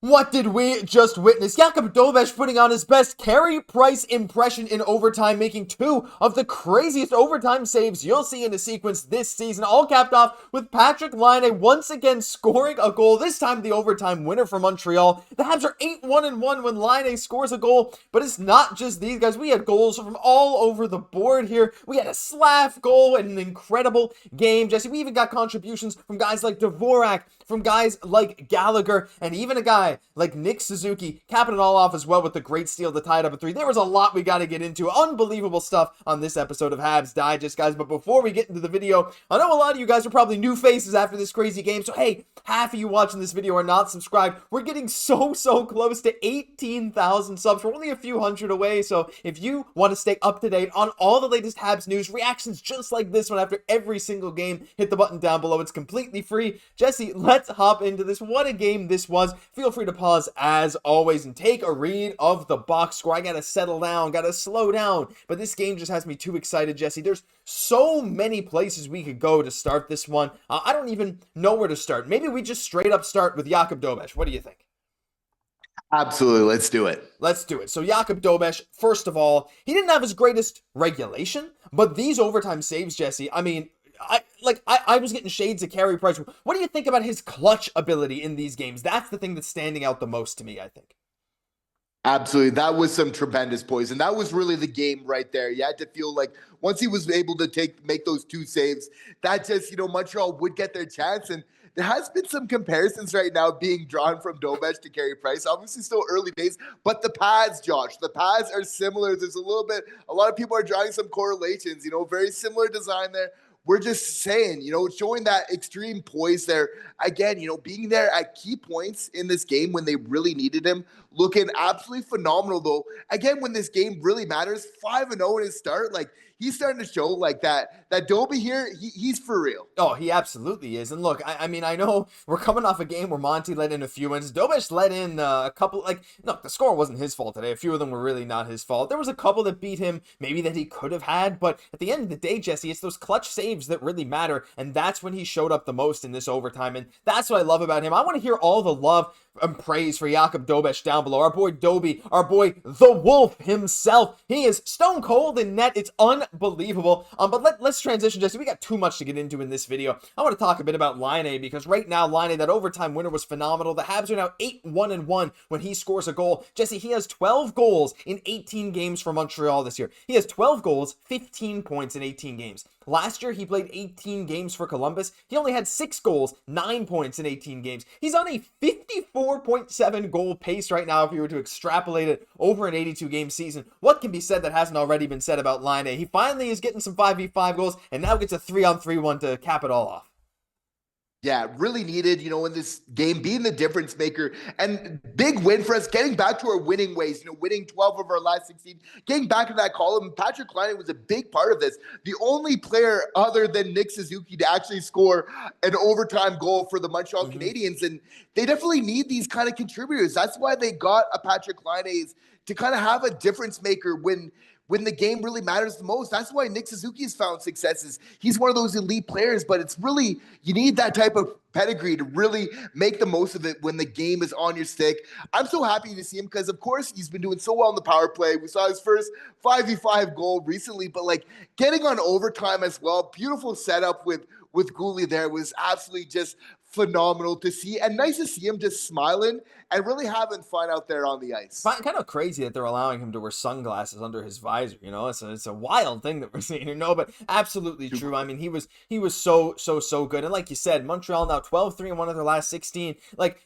What did we just witness? Jakub Dobes putting on his best Carey Price impression in overtime, making two of the craziest overtime saves you'll see in a sequence this season, all capped off with Patrik Laine once again scoring a goal, this time the overtime winner for Montreal. The Habs are 8-1-1 when Laine scores a goal, but it's not just these guys. We had goals from all over the board here. We had a Slav goal and an incredible game, Jesse. We even got contributions from guys like Dvorak, from guys like Gallagher, and even a guy like Nick Suzuki, capping it all off as well with the great steal to tie it up at 3. There was a lot we got to get into. Unbelievable stuff on this episode of Habs Digest, guys. But before we get into the video, I know a lot of you guys are probably new faces after this crazy game. So, hey, half of you watching this video are not subscribed. We're getting so close to 18,000 subs. We're only a few hundred away. So, if you want to stay up to date on all the latest Habs news, reactions just like this one after every single game, hit the button down below. It's completely free. Jesse, let's hop into this. What a game this was. Feel free to pause as always and take a read of the box score. I gotta settle down, gotta slow down, but this game just has me too excited, Jesse. There's so many places we could go to start this one. I don't even know where to start. Maybe we just straight up start with Jakub Dobes. What do you think? Absolutely, let's do it. Let's do it. So Jakub Dobes, first of all, he didn't have his greatest regulation, but these overtime saves, Jesse, I mean, I was getting shades of Carey Price. What do you think about his clutch ability in these games? That's the thing that's standing out the most to me, I think. Absolutely. That was some tremendous poison. That was really the game right there. You had to feel like once he was able to make those two saves, that just, Montreal would get their chance. And there has been some comparisons right now being drawn from Dobes to Carey Price. Obviously still early days, but the pads, Josh, the pads are similar. There's a lot of people are drawing some correlations, very similar design there. We're just saying, showing that extreme poise there. Again, being there at key points in this game when they really needed him. Looking absolutely phenomenal, though. Again, when this game really matters, 5-0 in his start. He's starting to show that Dobie here, he's for real. Oh, he absolutely is. And look, I mean, I know we're coming off a game where Monty let in a few wins. Dobes let in a couple, look, the score wasn't his fault today. A few of them were really not his fault. There was a couple that beat him, maybe that he could have had. But at the end of the day, Jesse, it's those clutch saves that really matter. And that's when he showed up the most in this overtime. And that's what I love about him. I want to hear all the love and praise for Jakub Dobes down below. Our boy Dobie, our boy the Wolf himself. He is stone cold in net. It's unbelievable. But let's transition, Jesse. We got too much to get into in this video. I want to talk a bit about Laine, because right now Laine, that overtime winner, was phenomenal. The Habs are now 8-1-1 when he scores a goal. Jesse, he has 12 goals in 18 games for Montreal this year. He has 12 goals, 15 points in 18 games. Last year, he played 18 games for Columbus. He only had 6 goals, 9 points in 18 games. He's on a 54.7 goal pace right now if you were to extrapolate it over an 82-game season. What can be said that hasn't already been said about Laine? He finally is getting some 5v5 goals and now gets a 3-on-3 one to cap it all off. Yeah, really needed, in this game, being the difference maker. And big win for us, getting back to our winning ways, winning 12 of our last 16, getting back to that column. Patrik Laine was a big part of this. The only player other than Nick Suzuki to actually score an overtime goal for the Montreal Canadiens. And they definitely need these kind of contributors. That's why they got a Patrik Laine, to kind of have a difference maker when the game really matters the most. That's why Nick Suzuki's found successes. He's one of those elite players, but it's really, you need that type of pedigree to really make the most of it when the game is on your stick. I'm so happy to see him because, of course, he's been doing so well in the power play. We saw his first 5v5 goal recently, but getting on overtime as well. Beautiful setup with Guhle there was absolutely just phenomenal to see, and nice to see him just smiling and really having fun out there on the ice. Kind of crazy that they're allowing him to wear sunglasses under his visor. It's a wild thing that we're seeing here. No, but absolutely true. I mean, he was so good. And like you said, Montreal now 12-3-1 of their last 16.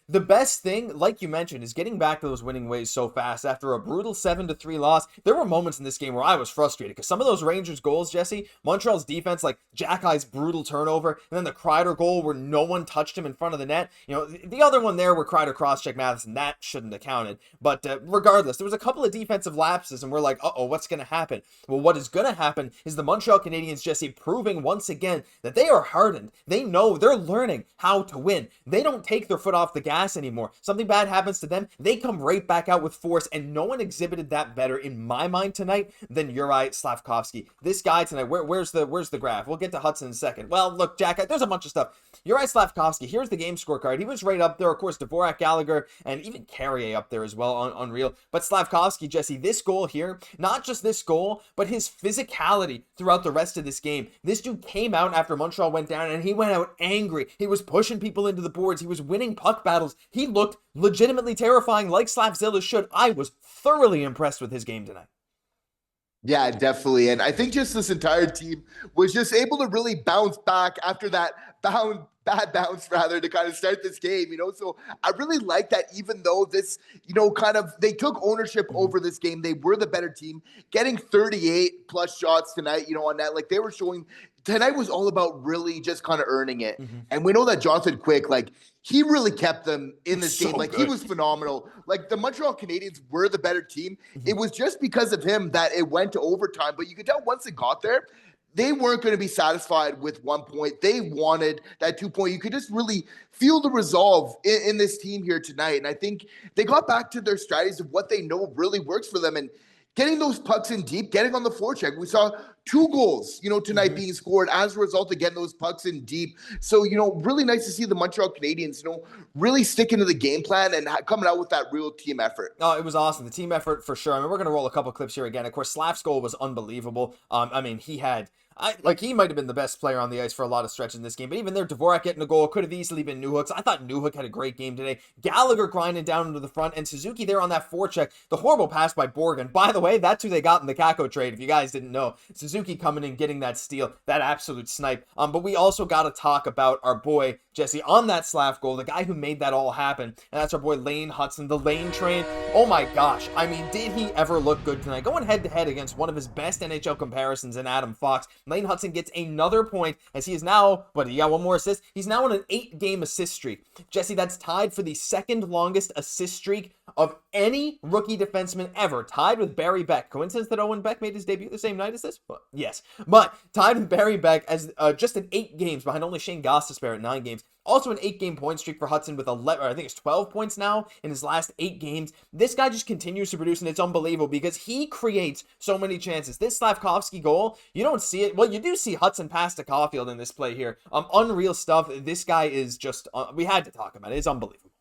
The best thing, like you mentioned, is getting back to those winning ways so fast after a brutal 7-3 loss. There were moments in this game where I was frustrated because some of those Rangers goals, Jesse, Montreal's defense, like Xhekaj's brutal turnover, and then the Kreider goal where no one touched him in front of the net. The other one there where Kreider cross-checked Matheson, that shouldn't have counted. But regardless, there was a couple of defensive lapses, and we're like, uh-oh, what's going to happen? Well, what is going to happen is the Montreal Canadiens, Jesse, proving once again that they are hardened. They know, they're learning how to win. They don't take their foot off the gas anymore. Something bad happens to them, they come right back out with force, and no one exhibited that better in my mind tonight than Juraj Slafkovsky. This guy tonight, where's the graph? We'll get to Hudson in a second. Well, look, Jack, there's a bunch of stuff. Juraj Slafkovsky Slafkovsky. Here's the game scorecard. He was right up there. Of course, Dvorak, Gallagher, and even Carrier up there as well. Unreal. But Slafkovsky, Jesse, this goal here, not just this goal, but his physicality throughout the rest of this game. This dude came out after Montreal went down, and he went out angry. He was pushing people into the boards. He was winning puck battles. He looked legitimately terrifying, like Slafzilla should. I was thoroughly impressed with his game tonight. Yeah, definitely. And I think just this entire team was just able to really bounce back after that bad bounce rather to kind of start this game, So I really like that, even though this, they took ownership over this game. They were the better team, getting 38 plus shots tonight, on net. Like they were showing tonight was all about really just kind of earning it. And we know that Jonathan Quick, like he really kept them in this game. Like he was phenomenal. Like the Montreal Canadiens were the better team. It was just because of him that it went to overtime. But you could tell once it got there, they weren't going to be satisfied with 1 point. They wanted that 2 point. You could just really feel the resolve in this team here tonight. And I think they got back to their strategies of what they know really works for them. And getting those pucks in deep, getting on the forecheck. We saw 2 goals, tonight being scored as a result of getting those pucks in deep. So, really nice to see the Montreal Canadiens, really sticking to the game plan and coming out with that real team effort. Oh, it was awesome. The team effort for sure. I mean, we're going to roll a couple clips here again. Of course, Slaf's goal was unbelievable. He might have been the best player on the ice for a lot of stretches in this game, but even there, Dvorak getting a goal could have easily been Newhook's. I thought Newhook had a great game today. Gallagher grinding down into the front, and Suzuki there on that forecheck. The horrible pass by Borgen. By the way, that's who they got in the Kako trade, if you guys didn't know. Suzuki coming in, getting that steal, that absolute snipe. But we also got to talk about our boy, Jesse, on that Slaf goal, the guy who made that all happen, and that's our boy Laine Hutson, the Laine train. Oh my gosh, I mean, did he ever look good tonight? Going head-to-head against one of his best NHL comparisons in Adam Fox. Laine Hutson gets another point as he is now, he got one more assist. He's now on an 8-game assist streak. Jesse, that's tied for the second longest assist streak of any rookie defenseman ever, tied with Barry Beck. Coincidence that Owen Beck made his debut the same night as this? Well, yes, but tied with Barry Beck as just in 8 games behind only Shane Gosse at 9 games. Also an 8-game point streak for Hutson with 11, I think it's 12 points now in his last 8 games. This guy just continues to produce, and it's unbelievable because he creates so many chances. This Slafkovsky goal, you don't see it. Well, you do see Hutson pass to Caufield in this play here. Unreal stuff. This guy is just, we had to talk about it. It's unbelievable.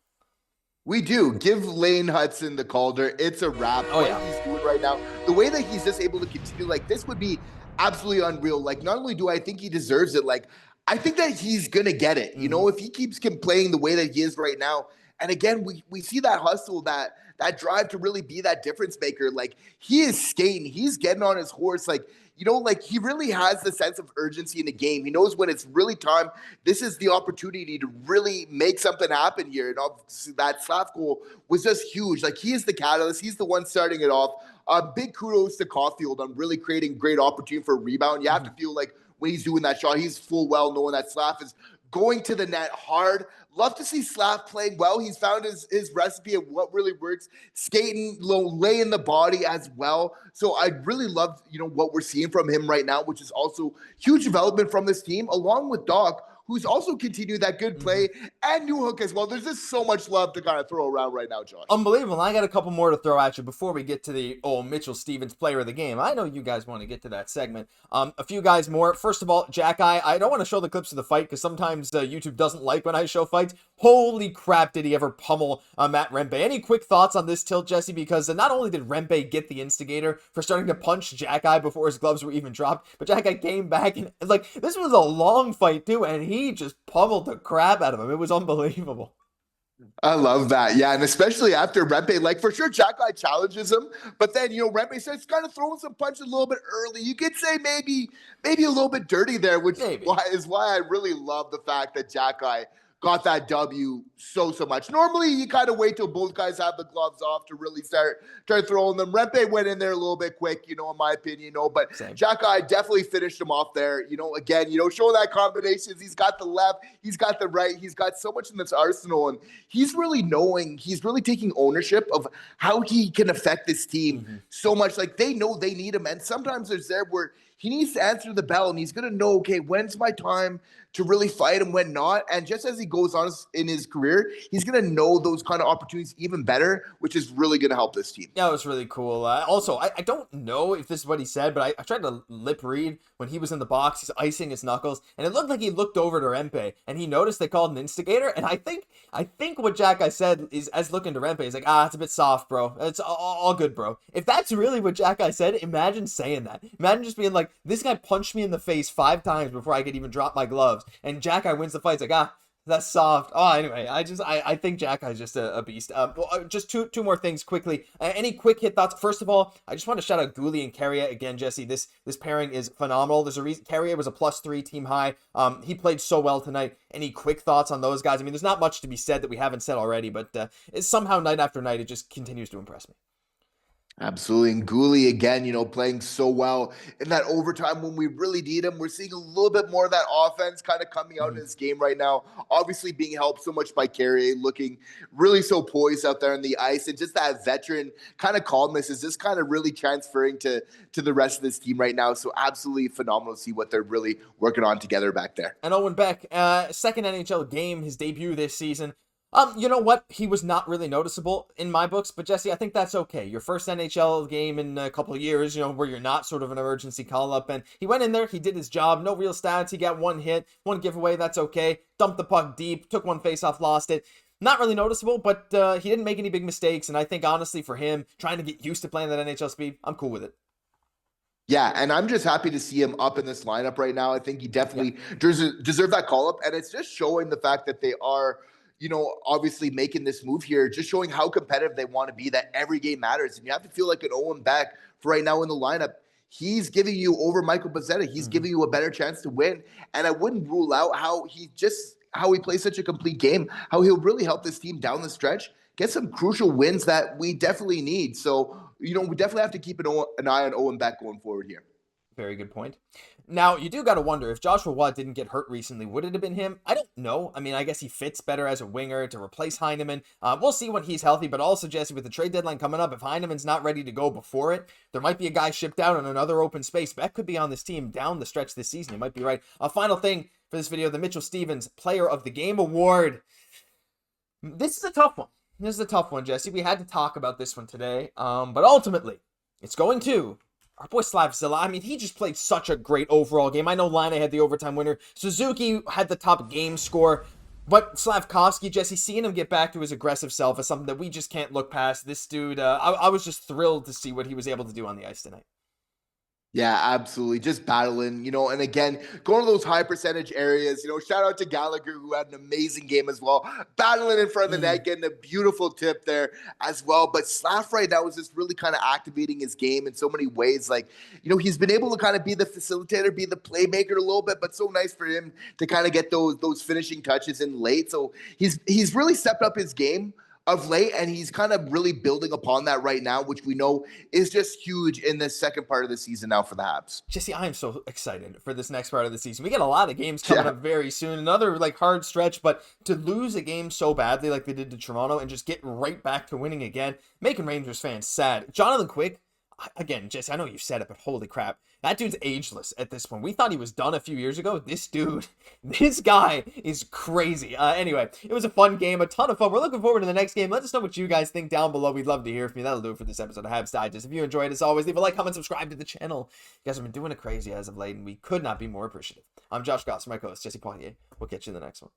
We do. Give Laine Hutson the Calder. It's a wrap. What he's doing right now, the way that he's just able to continue, like this would be absolutely unreal. Like not only do I think he deserves it, like I think that he's going to get it. If he keeps playing the way that he is right now. And again, we see that hustle, that drive to really be that difference maker. Like he is skating, he's getting on his horse. Like, like he really has the sense of urgency in the game. He knows when it's really time. This is the opportunity to really make something happen here. And obviously that Slaf goal was just huge. Like he is the catalyst. He's the one starting it off. Big kudos to Caufield on really creating great opportunity for a rebound. You have to feel like when he's doing that shot, he's full well knowing that Slaf is going to the net hard. Love to see Slaf playing well. He's found his recipe of what really works. Skating low, laying the body as well. So I really love, what we're seeing from him right now, which is also huge development from this team, along with Dach, who's also continued that good play, and Newhook as well. There's just so much love to kind of throw around right now, Josh. Unbelievable. I got a couple more to throw at you before we get to the Mitchell Stevens player of the game. I know you guys want to get to that segment. A few guys more. First of all, Xhekaj. I don't want to show the clips of the fight because sometimes YouTube doesn't like when I show fights. Holy crap, did he ever pummel Matt Rempe. Any quick thoughts on this tilt, Jesse? Because not only did Rempe get the instigator for starting to punch Xhekaj before his gloves were even dropped, but Xhekaj came back and this was a long fight too, and he just pummeled the crap out of him. It was unbelievable. I love that. Yeah, and especially after Rempe, like for sure Xhekaj challenges him, but then, Rempe starts kind of throwing some punches a little bit early. You could say maybe a little bit dirty there, which is why I really love the fact that Xhekaj got that W so much. Normally, you kind of wait till both guys have the gloves off to really start throwing them. Rempe went in there a little bit quick, in my opinion, but Xhekaj definitely finished him off there. Again, showing that combinations. He's got the left, he's got the right, he's got so much in this arsenal, and he's really taking ownership of how he can affect this team so much. Like they know they need him, and sometimes there's there where he needs to answer the bell, and he's going to know, okay, when's my time to really fight and when not. And just as he goes on in his career, he's going to know those kind of opportunities even better, which is really going to help this team. Yeah, it was really cool. Also, I don't know if this is what he said, but I tried to lip read when he was in the box. He's icing his knuckles, and it looked like he looked over to Rempe, and he noticed they called an instigator. And I think what Xhekaj said is, as looking to Rempe, he's like, it's a bit soft, bro. It's all good, bro. If that's really what Xhekaj said, imagine saying that. Imagine just being like, this guy punched me in the face 5 times before I could even drop my gloves, and Xhekaj wins the fight. It's like, that's soft. Anyway, I think Xhekaj is just a beast. Just two more things quickly. Any quick hit thoughts? First of all, I just want to shout out Guhle and Carrier again, Jesse. This pairing is phenomenal. There's a reason Carrier was a +3 team high. He played so well tonight. Any quick thoughts on those guys? I mean, there's not much to be said that we haven't said already, but it's somehow night after night, it just continues to impress me. Absolutely. And Guhle, again, playing so well in that overtime when we really need him. We're seeing a little bit more of that offense kind of coming out in this game right now. Obviously being helped so much by Carrier, looking really so poised out there on the ice. And just that veteran kind of calmness is just kind of really transferring to the rest of this team right now. So absolutely phenomenal to see what they're really working on together back there. And Owen Beck, second NHL game, his debut this season. You know what? He was not really noticeable in my books, but Jesse, I think that's okay. Your first NHL game in a couple of years, where you're not sort of an emergency call-up, and he went in there, he did his job, no real stats, he got 1 hit, 1 giveaway, that's okay. Dumped the puck deep, took 1 face-off, lost it. Not really noticeable, but he didn't make any big mistakes, and I think, honestly, for him, trying to get used to playing that NHL speed, I'm cool with it. Yeah, and I'm just happy to see him up in this lineup right now. I think he definitely deserved that call-up, and it's just showing the fact that they are obviously making this move here, just showing how competitive they want to be, that every game matters. And you have to feel like an Owen Beck for right now in the lineup. He's giving you over Michael Pezzetta. He's giving you a better chance to win. And I wouldn't rule out how he plays such a complete game, how he'll really help this team down the stretch, get some crucial wins that we definitely need. So, we definitely have to keep an eye on Owen Beck going forward here. Very good point. Now, you do got to wonder, if Joshua Watt didn't get hurt recently, would it have been him? I don't know. I mean, I guess he fits better as a winger to replace Heineman. We'll see when he's healthy, but also, Jesse, with the trade deadline coming up, if Heineman's not ready to go before it, there might be a guy shipped out on another open space. Beck could be on this team down the stretch this season. You might be right. A final thing for this video, the Mitchell Stevens Player of the Game Award. This is a tough one. Jesse. We had to talk about this one today, but ultimately, it's going to our boy Slavzilla. I mean, he just played such a great overall game. I know Laine had the overtime winner. Suzuki had the top game score. But Slafkovsky, Jesse, seeing him get back to his aggressive self is something that we just can't look past. This dude, I was just thrilled to see what he was able to do on the ice tonight. Yeah, absolutely. Just battling, and again, going to those high percentage areas, shout out to Gallagher, who had an amazing game as well, battling in front of the net, getting a beautiful tip there as well. But Slav right now is just really kind of activating his game in so many ways. Like, he's been able to kind of be the facilitator, be the playmaker a little bit, but so nice for him to kind of get those finishing touches in late. So he's really stepped up his game of late, and he's kind of really building upon that right now, which we know is just huge in the second part of the season now for the Habs. Jesse, I am so excited for this next part of the season. We get a lot of games coming up very soon. Another hard stretch, but to lose a game so badly like they did to Toronto and just get right back to winning again, making Rangers fans sad. Jonathan Quick, again, Jesse, I know you said it, but holy crap. That dude's ageless at this point. We thought he was done a few years ago. This guy is crazy. Anyway, it was a fun game, a ton of fun. We're looking forward to the next game. Let us know what you guys think down below. We'd love to hear from you. That'll do it for this episode of Habs Digest. If you enjoyed, as always, leave a like, comment, subscribe to the channel. You guys have been doing it crazy as of late, and we could not be more appreciative. I'm Josh Gosse, my co-host, Jesse Poirier. We'll catch you in the next one.